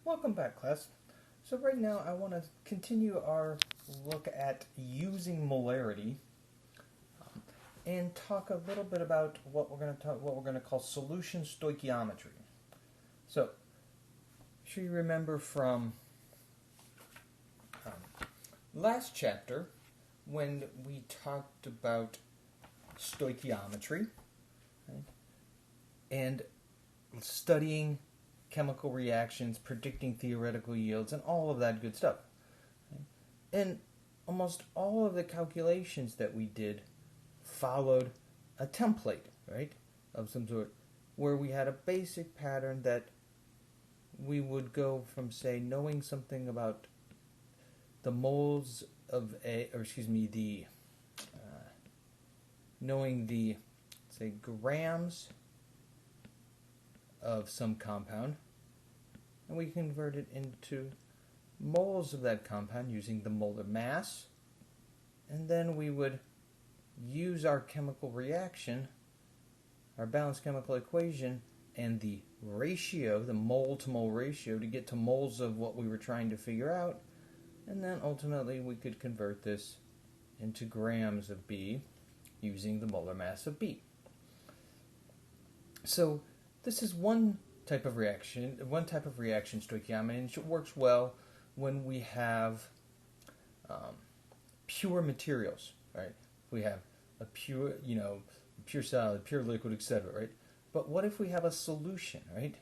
Welcome back, class. So right now I want to continue our look at using molarity and talk a little bit about what we're going to call solution stoichiometry. So, I'm sure you remember from last chapter when we talked about stoichiometry, right, and studying chemical reactions, predicting theoretical yields, and all of that good stuff. Okay? And almost all of the calculations that we did followed a template, right, of some sort, where we had a basic pattern that we would go from, say, knowing something about the moles of knowing the, say, grams of some compound, and we convert it into moles of that compound using the molar mass, and then we would use our chemical reaction, our balanced chemical equation, and the ratio, the mole to mole ratio, to get to moles of what we were trying to figure out, and then ultimately we could convert this into grams of B using the molar mass of B. So this is one type of reaction stoichiometry, and it works well when we have pure materials, right? If we have a pure solid, pure liquid, etc., right? But what if we have a solution, right?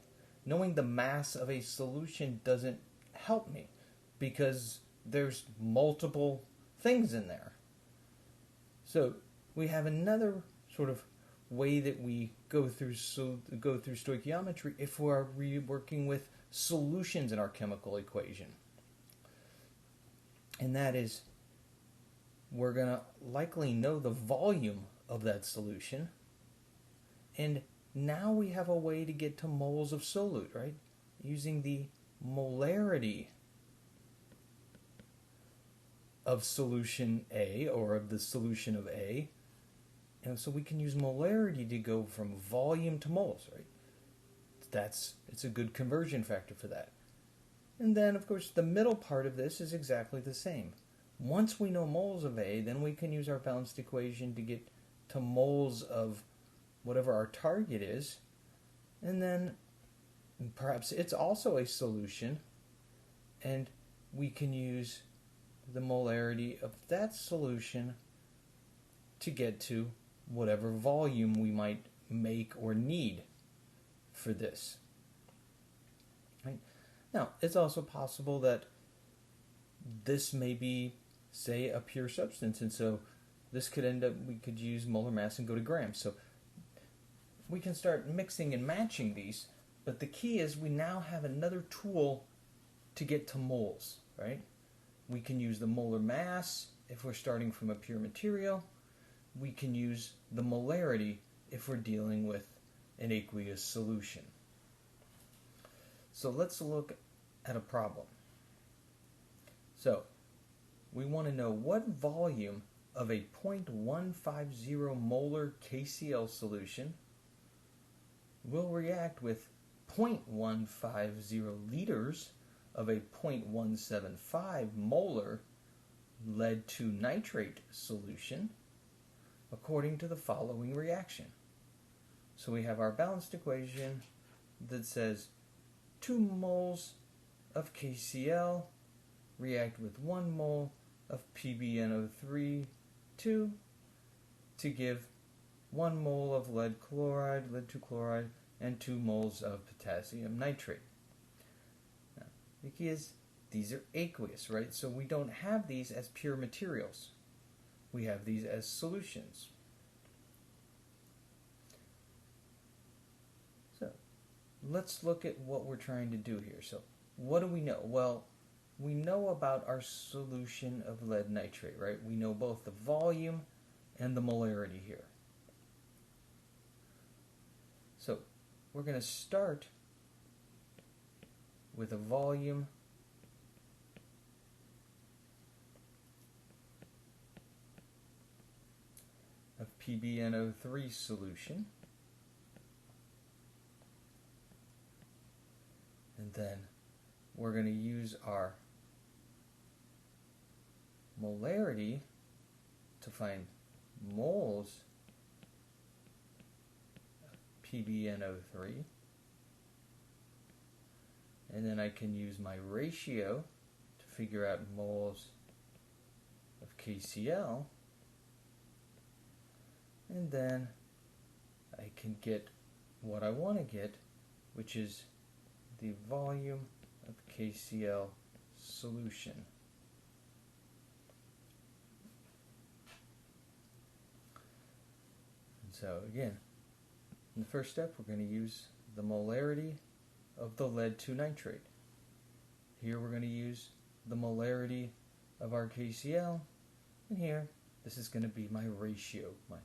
Knowing the mass of a solution doesn't help me because there's multiple things in there. So we have another sort of way that we go through stoichiometry if we're working with solutions in our chemical equation. And that is, we're going to likely know the volume of that solution, and now we have a way to get to moles of solute, right? Using the molarity of solution A, or of the solution of A. And so we can use molarity to go from volume to moles, right? It's a good conversion factor for that. And then, of course, the middle part of this is exactly the same. Once we know moles of A, then we can use our balanced equation to get to moles of whatever our target is. And then perhaps it's also a solution, and we can use the molarity of that solution to get to whatever volume we might make or need for this. Right? Now, it's also possible that this may be, say, a pure substance, and so this could end up, we could use molar mass and go to grams. So we can start mixing and matching these, but the key is we now have another tool to get to moles, right? We can use the molar mass if we're starting from a pure material. We can use the molarity if we're dealing with an aqueous solution. So let's look at a problem. So we want to know what volume of a 0.150 molar KCl solution will react with 0.150 liters of a 0.175 molar lead to nitrate solution according to the following reaction. So we have our balanced equation that says 2 moles of KCl react with 1 mole of PbNO3 to give 1 mole of lead 2 chloride, and 2 moles of potassium nitrate. Now, the key is these are aqueous, right? So we don't have these as pure materials. We have these as solutions. So let's look at what we're trying to do here. So what do we know? Well, we know about our solution of lead nitrate, right? We know both the volume and the molarity here. So we're going to start with a volume of PbNO3 solution, and then we're going to use our molarity to find moles of PbNO3, and then I can use my ratio to figure out moles of KCl, and then I can get what I want to get, which is the volume of KCl solution. And so again, in the first step, we're going to use the molarity of the lead 2 nitrate. Here we're going to use the molarity of our KCl, and here this is going to be my ratio, my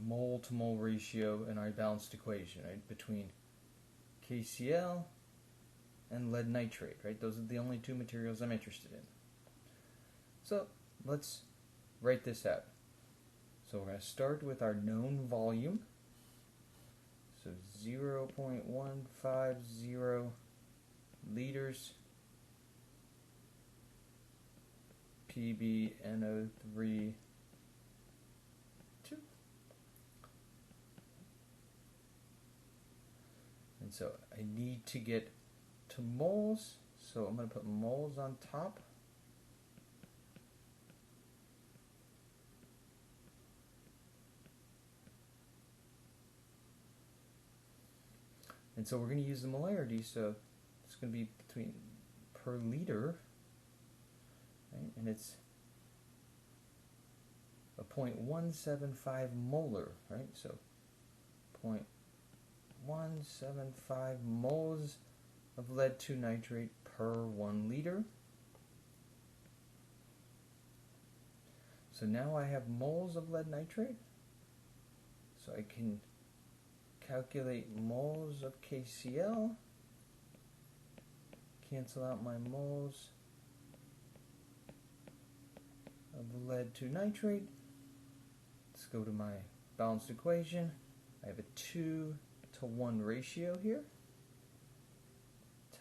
mole to mole ratio in our balanced equation, right, between KCl and lead nitrate, right? Those are the only two materials I'm interested in. So let's write this out. So we're going to start with our known volume. So 0.150 liters PbNO3 2. And so I need to get to moles, so I'm going to put moles on top. And so we're going to use the molarity, so it's going to be between per liter, right? And it's a 0.175 molar, right? So 0.175 moles of lead 2 nitrate per 1 liter. So now I have moles of lead nitrate, so I can calculate moles of KCl, cancel out my moles of lead 2 nitrate. Let's go to my balanced equation. I have a 2 to 1 ratio here,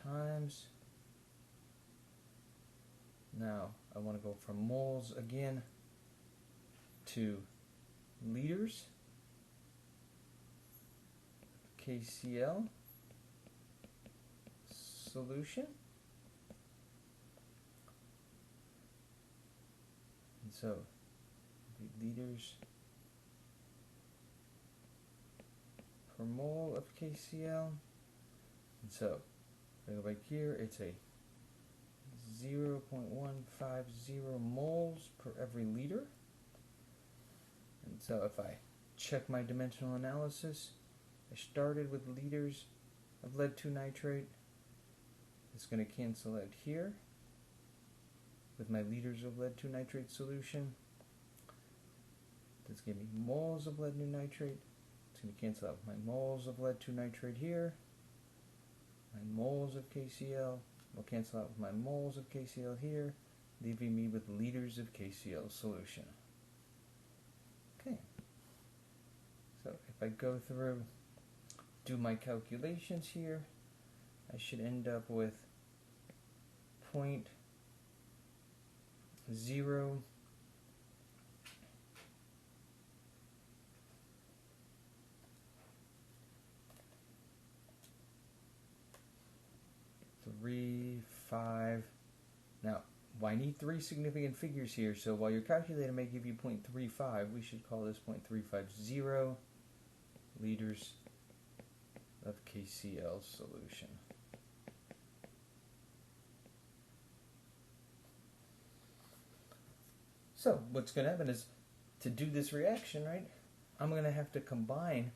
times, now I want to go from moles again to liters KCl solution. And so the liters per mole of KCl. And so if I go back here, it's a 0.150 moles per every liter. And so if I check my dimensional analysis, I started with liters of lead 2 nitrate. It's going to cancel out here with my liters of lead 2 nitrate solution. That's going to be moles of lead 2 nitrate. It's going to cancel out my moles of lead 2 nitrate here. My moles of KCl will cancel out with my moles of KCl here, leaving me with liters of KCl solution. Okay. So if I go through, do my calculations here, I should end up with 0.0 0.35. Now, well, I need three significant figures here, so while your calculator may give you 0.35, we should call this 0.350 liters of KCl solution. So what's going to happen is, to do this reaction, right, I'm going to have to combine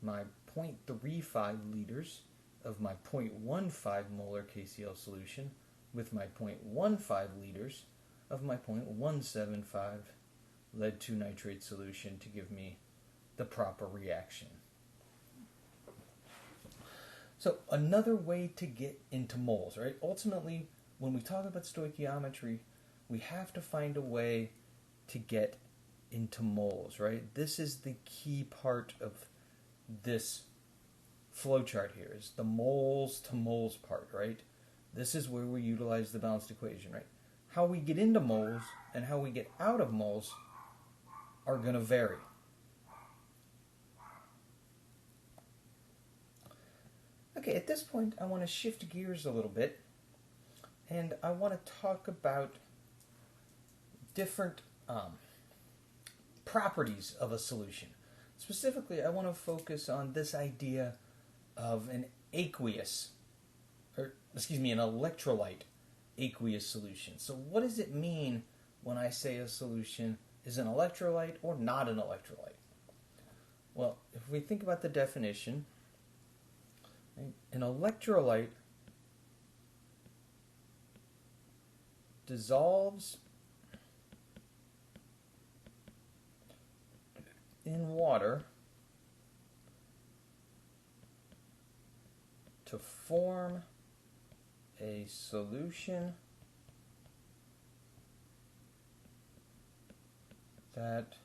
my 0.35 liters of my 0.15 molar KCl solution with my 0.15 liters of my 0.175 lead 2 nitrate solution to give me the proper reaction. So another way to get into moles, right? Ultimately, when we talk about stoichiometry, we have to find a way to get into moles, right? This is the key part of this flow chart here is the moles to moles part, right? This is where we utilize the balanced equation, right? How we get into moles and how we get out of moles are going to vary. Okay, at this point I want to shift gears a little bit and I want to talk about different properties of a solution. Specifically, I want to focus on this idea of an electrolyte aqueous solution. So what does it mean when I say a solution is an electrolyte or not an electrolyte? Well, if we think about the definition, right, an electrolyte dissolves in water to form a solution that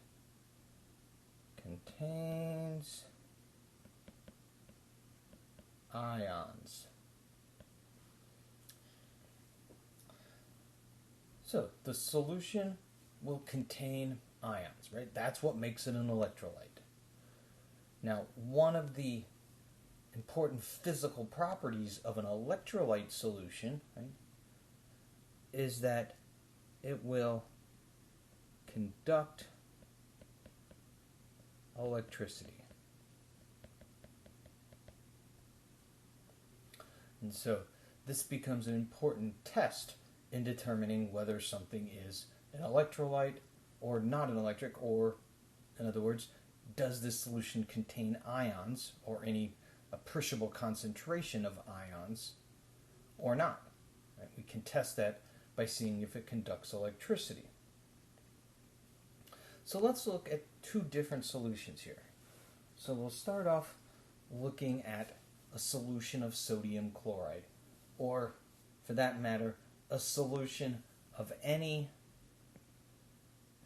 contains ions. So the solution will contain ions, right? That's what makes it an electrolyte. Now, one of the important physical properties of an electrolyte solution, right, is that it will conduct electricity. And so this becomes an important test in determining whether something is an electrolyte or not an electric, or, in other words, does this solution contain ions or any appreciable concentration of ions or not. Right? We can test that by seeing if it conducts electricity. So let's look at two different solutions here. So we'll start off looking at a solution of sodium chloride, or for that matter, a solution of any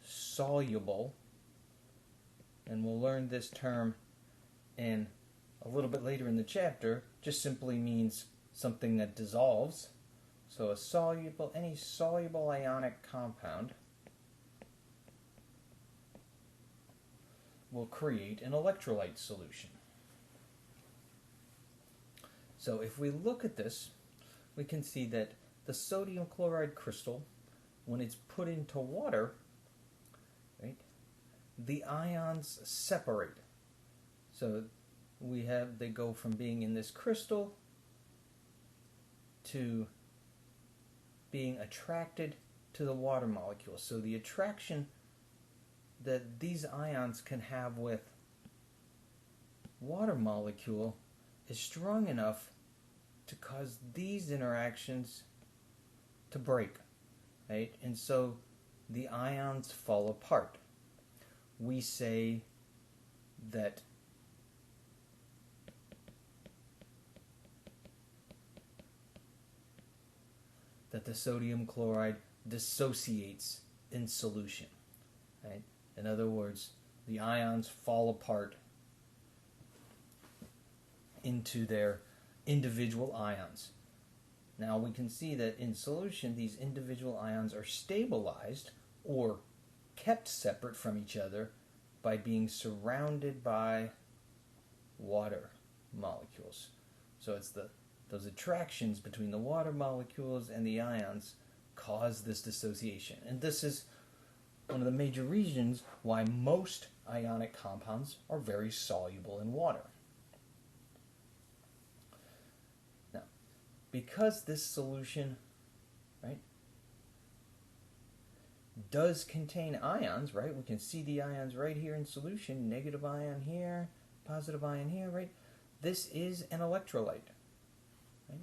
soluble, and we'll learn this term in a little bit later in the chapter, just simply means something that dissolves. So any soluble ionic compound will create an electrolyte solution. So if we look at this, we can see that the sodium chloride crystal, when it's put into water, right, the ions separate. So they go from being in this crystal to being attracted to the water molecule. So the attraction that these ions can have with water molecule is strong enough to cause these interactions to break, right? And so the ions fall apart. We say that the sodium chloride dissociates in solution, right? In other words, the ions fall apart into their individual ions. Now we can see that in solution, these individual ions are stabilized or kept separate from each other by being surrounded by water molecules. So it's those attractions between the water molecules and the ions cause this dissociation. And this is one of the major reasons why most ionic compounds are very soluble in water. Now, because this solution, right, does contain ions, right? We can see the ions right here in solution, negative ion here, positive ion here, right? This is an electrolyte. Right?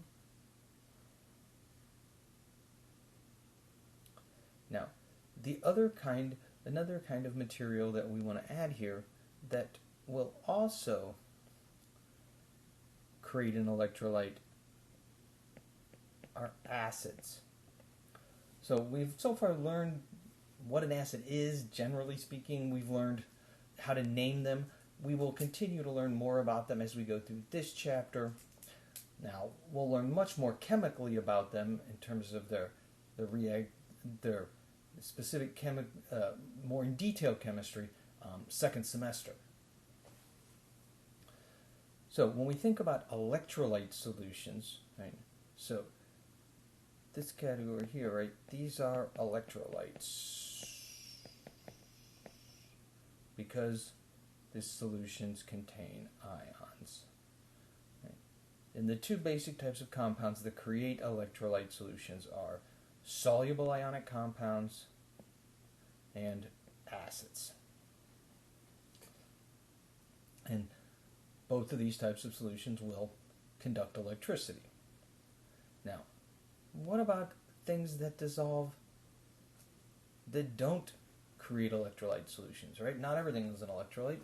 Now, another kind of material that we want to add here that will also create an electrolyte are acids. So we've so far learned what an acid is, generally speaking. We've learned how to name them. we will continue to learn more about them as we go through this chapter. Now, we'll learn much more chemically about them in terms of their specific more in detail chemistry second semester. So when we think about electrolyte solutions, right? So this category here, right? These are electrolytes because these solutions contain ions. Right? And the two basic types of compounds that create electrolyte solutions are soluble ionic compounds and acids. And both of these types of solutions will conduct electricity. Now, what about things that dissolve that don't create electrolyte solutions, right? Not everything is an electrolyte.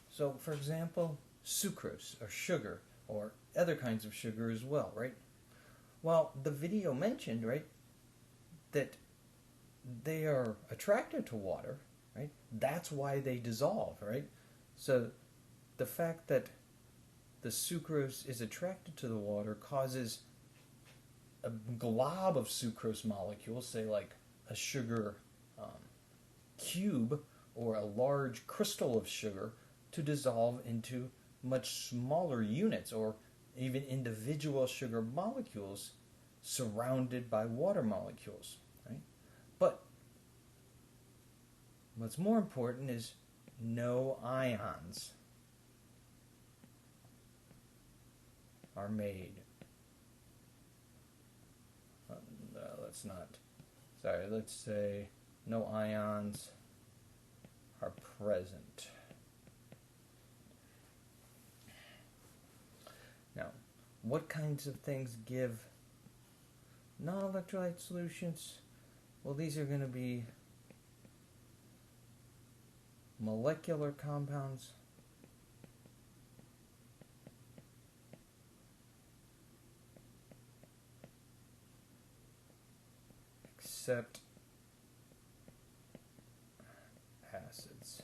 So, for example, sucrose or sugar or other kinds of sugar as well, right? Well, the video mentioned, right, that they are attracted to water, right? That's why they dissolve, right? So the fact that the sucrose is attracted to the water causes a glob of sucrose molecules, say like a sugar cube or a large crystal of sugar, to dissolve into much smaller units or even individual sugar molecules surrounded by water molecules. Right? But what's more important is no ions are made. Let's say no ions are present. Now, what kinds of things give non-electrolyte solutions? Well, these are going to be molecular compounds, except acids,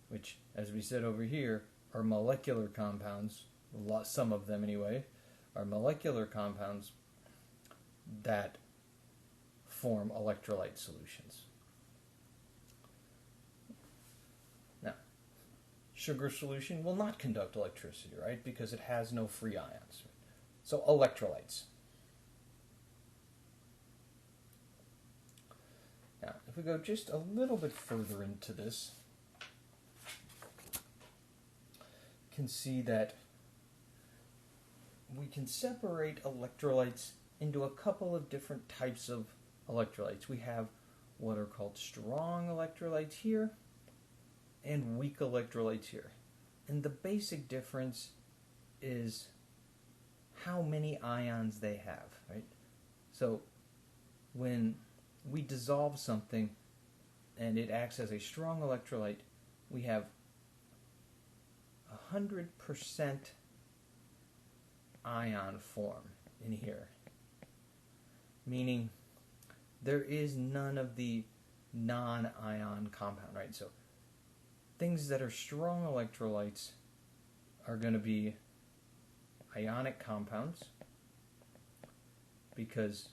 which, as we said over here, are molecular compounds. Some of them, anyway, are molecular compounds that form electrolyte solutions. Now, sugar solution will not conduct electricity, right? Because it has no free ions. So, electrolytes. Now, if we go just a little bit further into this, you can see that we can separate electrolytes into a couple of different types of electrolytes. We have what are called strong electrolytes here and weak electrolytes here. And the basic difference is how many ions they have, right? So when we dissolve something and it acts as a strong electrolyte, we have 100% ion form in here, meaning there is none of the non-ion compound, right? So things that are strong electrolytes are going to be ionic compounds because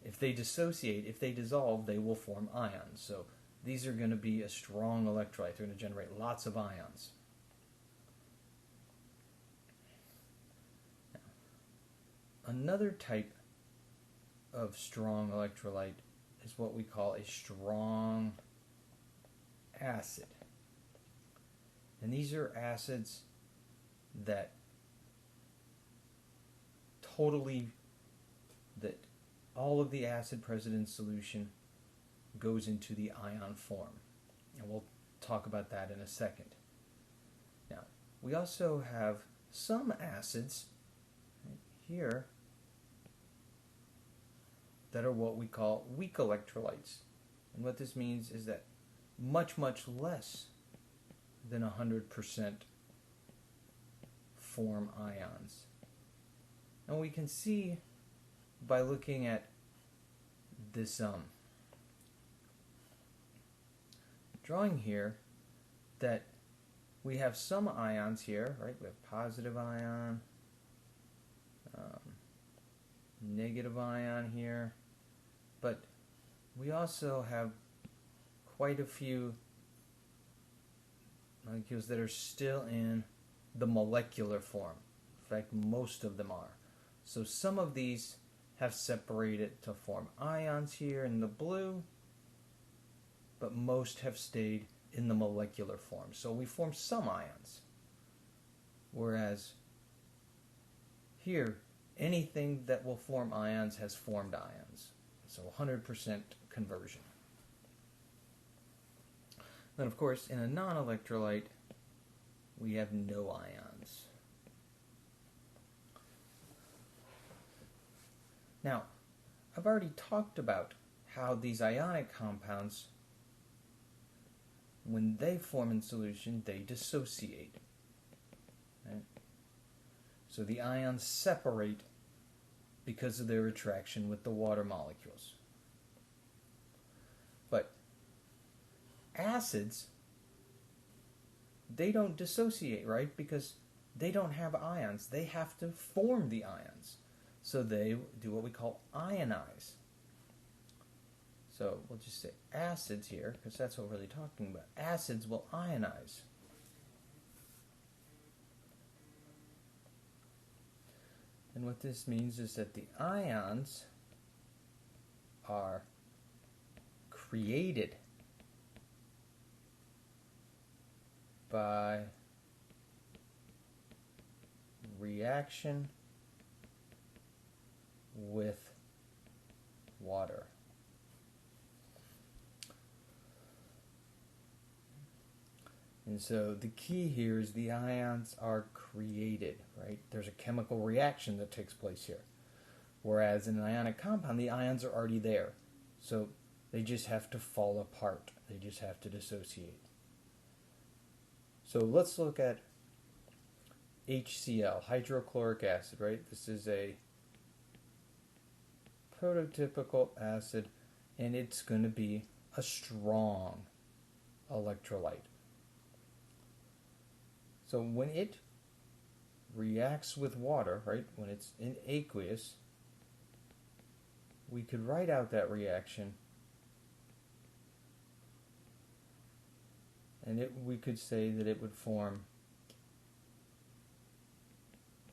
if they dissociate, if they dissolve, they will form ions. So these are going to be a strong electrolyte. They're going to generate lots of ions. Now, another type of strong electrolyte is what we call a strong acid. And these are acids that all of the acid present in solution goes into the ion form. And we'll talk about that in a second. Now, we also have some acids right here that are what we call weak electrolytes. And what this means is that much, much less than 100% form ions. And we can see by looking at this drawing here that we have some ions here, right? We have positive ion, negative ion here, but we also have quite a few molecules that are still in the molecular form. In fact, most of them are. So some of these have separated to form ions here in the blue, but most have stayed in the molecular form. So we form some ions. Whereas here, anything that will form ions has formed ions. So 100% conversion. Then of course, in a non-electrolyte, we have no ions. Now, I've already talked about how these ionic compounds, when they form in solution, they dissociate. Right? So the ions separate because of their attraction with the water molecules. But acids, they don't dissociate, right? Because they don't have ions. They have to form the ions. So they do what we call ionize. So we'll just say acids here, because that's what we're really talking about. Acids will ionize. And what this means is that the ions are created by reaction with water. And so the key here is the ions are created, right? There's a chemical reaction that takes place here. Whereas in an ionic compound, the ions are already there. So they just have to fall apart. They just have to dissociate. So let's look at HCl, hydrochloric acid, right? This is a prototypical acid, and it's going to be a strong electrolyte. So when it reacts with water, right, when it's in aqueous, we could write out that reaction, and we could say that it would form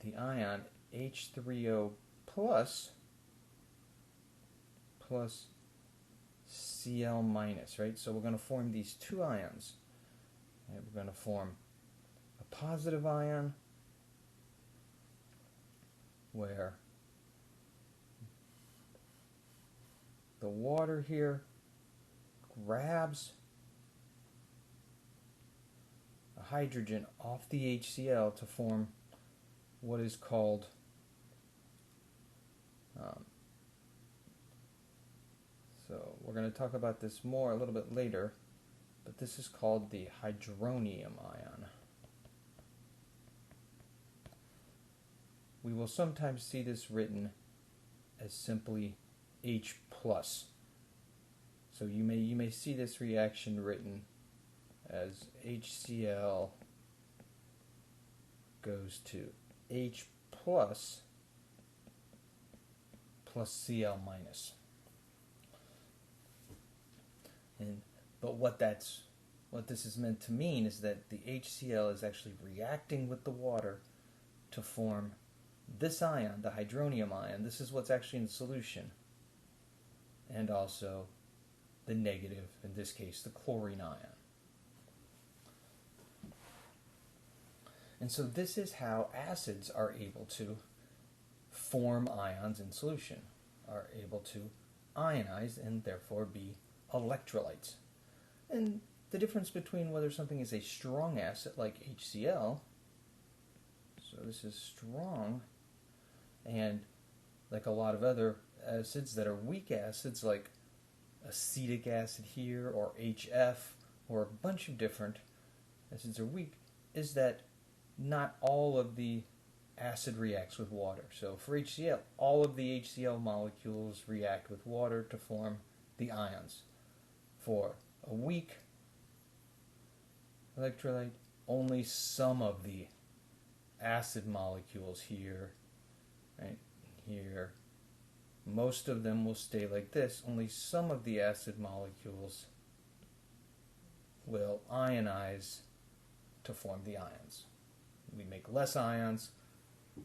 the ion H3O plus Cl minus, right? So we're going to form these two ions. Right? We're going to form a positive ion where the water here grabs a hydrogen off the HCl to form what is called so we're going to talk about this more a little bit later, but this is called the hydronium ion. We will sometimes see this written as simply H plus. So you may see this reaction written as HCl goes to H plus Cl minus. But what this is meant to mean is that the HCl is actually reacting with the water to form this ion, the hydronium ion. This is what's actually in solution. And also the negative, in this case, the chlorine ion. And so this is how acids are able to form ions in solution, are able to ionize and therefore be electrolytes. And the difference between whether something is a strong acid like HCl, so this is strong, and like a lot of other acids that are weak acids like acetic acid here or HF or a bunch of different acids are weak, is that not all of the acid reacts with water. So for HCl, all of the HCl molecules react with water to form the ions. For a weak electrolyte, only some of the acid molecules here, right, here, most of them will stay like this. Only some of the acid molecules will ionize to form the ions. We make less ions.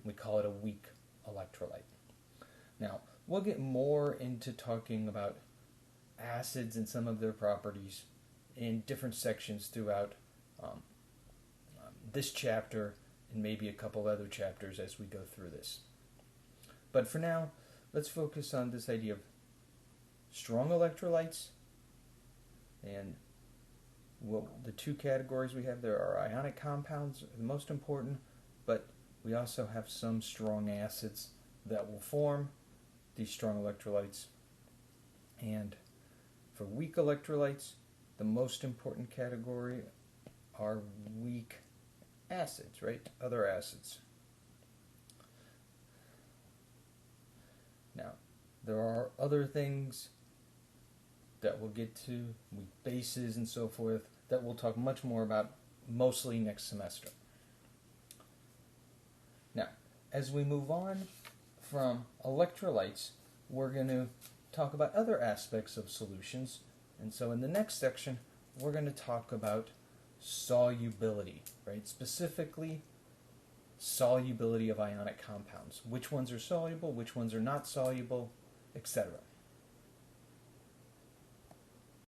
We call it a weak electrolyte. Now, we'll get more into talking about acids and some of their properties in different sections throughout this chapter and maybe a couple other chapters as we go through this. But for now, let's focus on this idea of strong electrolytes, and the two categories we have there are ionic compounds, the most important, but we also have some strong acids that will form these strong electrolytes. And for weak electrolytes, the most important category are weak acids, right? Other acids. Now, there are other things that we'll get to, weak bases and so forth, that we'll talk much more about mostly next semester. Now, as we move on from electrolytes, we're going to talk about other aspects of solutions. And so in the next section, we're going to talk about solubility, right? Specifically, solubility of ionic compounds. Which ones are soluble, which ones are not soluble, etc.